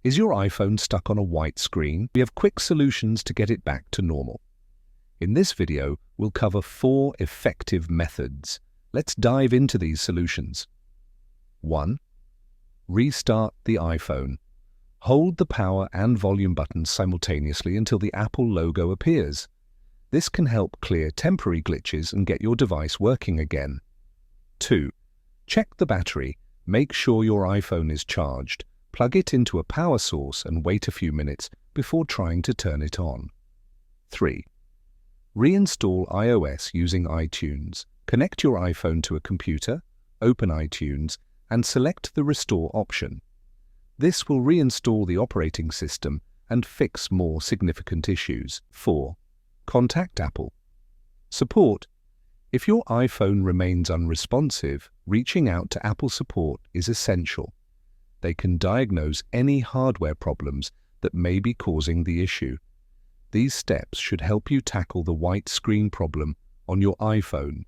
Is your iPhone stuck on a white screen? We have quick solutions to get it back to normal. In this video, we'll cover 4 effective methods. Let's dive into these solutions. 1. Restart the iPhone. Hold the power and volume buttons simultaneously until the Apple logo appears. This can help clear temporary glitches and get your device working again. 2. Check the battery. Make sure your iPhone is charged. Plug it into a power source and wait a few minutes before trying to turn it on. 3. Reinstall iOS using iTunes. Connect your iPhone to a computer, open iTunes, and select the Restore option. This will reinstall the operating system and fix more significant issues. 4. Contact Apple. Support. If your iPhone remains unresponsive, reaching out to Apple support is essential. They can diagnose any hardware problems that may be causing the issue. These steps should help you tackle the white screen problem on your iPhone